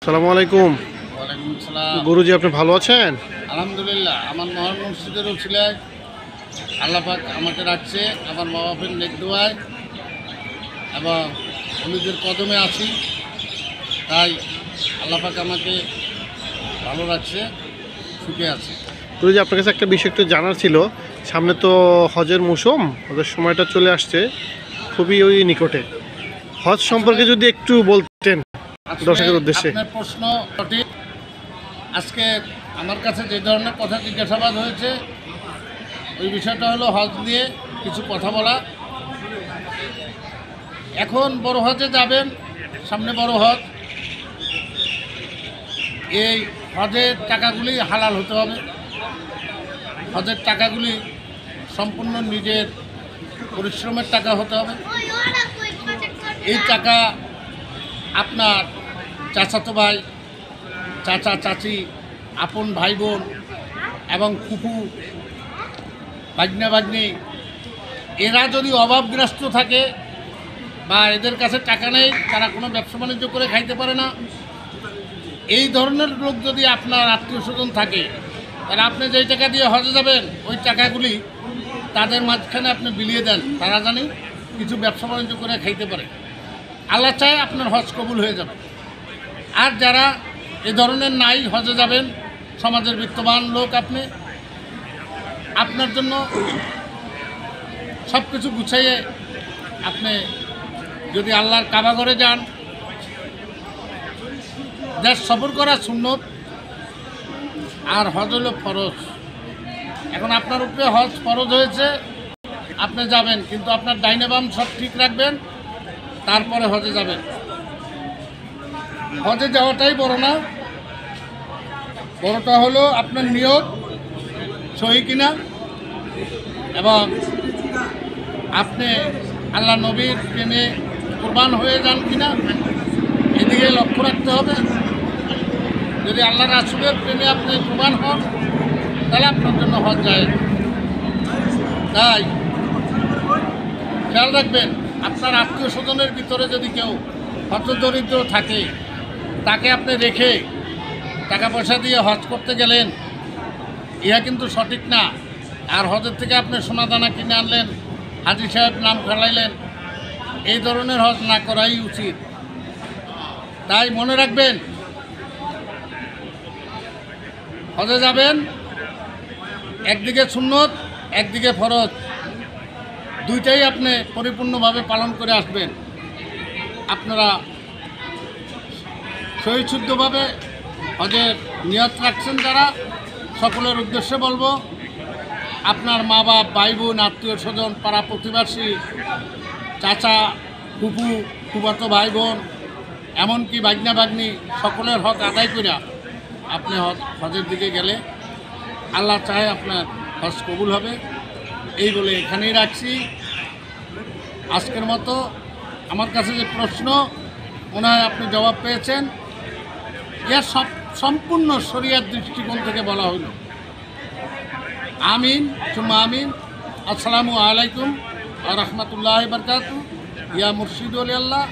সালামু আলাইকুম। ওয়ালাইকুম আসসালাম। গুরুজি, আপনি ভালো আছেন? আলহামদুলিল্লাহ, আমার মহান মসজিদের উছিলায় আল্লাহ পাক আমাকে রাখছে আমার মা বাপের নেক দোয়ায় এবং অলিদের কদমে আছি, তাই আল্লাহ পাক আমাকে ভালো রাখছে, সুখে আছে। গুরুজি, আপনার কাছে একটা বিষয় একটু জানার ছিল। সামনে তো হজের মৌসুম, হজের সময়টা চলে আসছে খুবই নিকটে। হজ সম্পর্কে যদি একটু বলতেন দর্শকের উদ্দেশ্যে। আপনার প্রশ্ন সঠিক। আজকে আমার কাছে যে ধরনের কথা জিজ্ঞাসাবাদ হয়েছে, ওই বিষয়টা হলো হজ নিয়ে কিছু কথা বলা। এখন বড় হজে যাবেন, সামনে বড় হজ। এই হজের টাকাগুলি হালাল হতে হবে। হজের টাকাগুলি সম্পূর্ণ নিজের পরিশ্রমের টাকা হতে হবে। এই টাকা আপনার চাচাতো ভাই, চাচা চাচি, আপন ভাই বোন এবং ফুফু, ভাগ্না ভাগ্নি, এরা যদি অভাবগ্রস্ত থাকে বা এদের কাছে টাকা নেই, তারা কোনো ব্যবসা বাণিজ্য করে খাইতে পারে না, এই ধরনের লোক যদি আপনার আত্মীয় স্বজন থাকে, তাহলে আপনি যেই টাকা দিয়ে হজে যাবেন, ওই টাকাগুলি তাদের মাঝখানে আপনি বিলিয়ে দেন, তারা জানি কিছু ব্যবসা বাণিজ্য করে খাইতে পারে। আল্লাহ চায় আপনার হজ কবুল হয়ে যাবে। আর যারা এ ধরনের নাই, হজে যাবেন, সমাজের বিত্তবান লোক, আপনি আপনার জন্য সব কিছু গুছাইয়ে আপনি যদি আল্লাহর কাবা ঘরে যান, দেশ সফর করা সুন্নত আর হজ হলো ফরজ। এখন আপনার উপরে হজ ফরজ হয়েছে, আপনি যাবেন, কিন্তু আপনার ডাইনে বাম সব ঠিক রাখবেন, তারপরে হজে যাবেন। হজে যাওয়াটাই বড় না, বড়টা হলো আপনার নিয়ত সহি কিনা এবং আপনি আল্লাহ নবীর প্রেমে কুরবান হয়ে যান কিনা, এদিকে লক্ষ্য রাখতে হবে। যদি আল্লাহ রাসূলের প্রেমে আপনি কুরবান হন, তাহলে আপনার জন্য হজ যায়। তাই খেয়াল রাখবেন, আপনার আত্মীয় স্বজনের ভিতরে যদি কেউ হতদরিদ্র থাকে, তাকে আপনি রেখে টাকা পয়সা দিয়ে হজ করতে গেলেন, ইহা কিন্তু সঠিক না। আর হজের থেকে আপনি সোনা দানা কিনে আনলেন, হাজী সাহেব নাম খেলাইলেন, এই ধরনের হজ না করাই উচিত। তাই মনে রাখবেন, হজে যাবেন, একদিকে সুন্নত, একদিকে ফরজ, দুইটাই আপনি পরিপূর্ণভাবে পালন করে আসবেন। আপনারা সহিশুদ্ধভাবে হজের নিয়ত রাখছেন যারা, সকলের উদ্দেশ্যে বলবো, আপনার মা বাপ, ভাই বোন, আত্মীয় স্বজন, পাড়া প্রতিবেশী, চাচা ফুফু, ফুফাতো ভাই বোন, এমনকি ভাগ্না ভাগ্নি, সকলের হক আদায় করে আপনি হজের দিকে গেলে আল্লাহ চাহে আপনার হজ কবুল হবে। এই বলে এখানেই রাখছি আজকের মতো। আমার কাছে যে প্রশ্ন, মনে হয় আপনি জবাব পেয়েছেন। এর সম্পূর্ণ শরিয়াত দৃষ্টিকোণ থেকে বলা হলো। আমিন সুম্মা আমিন। আসসালামু আলাইকুম ওয়া রাহমাতুল্লাহি ওয়া বারাকাতুহু। ইয়া মুর্শিদুল আল্লাহ।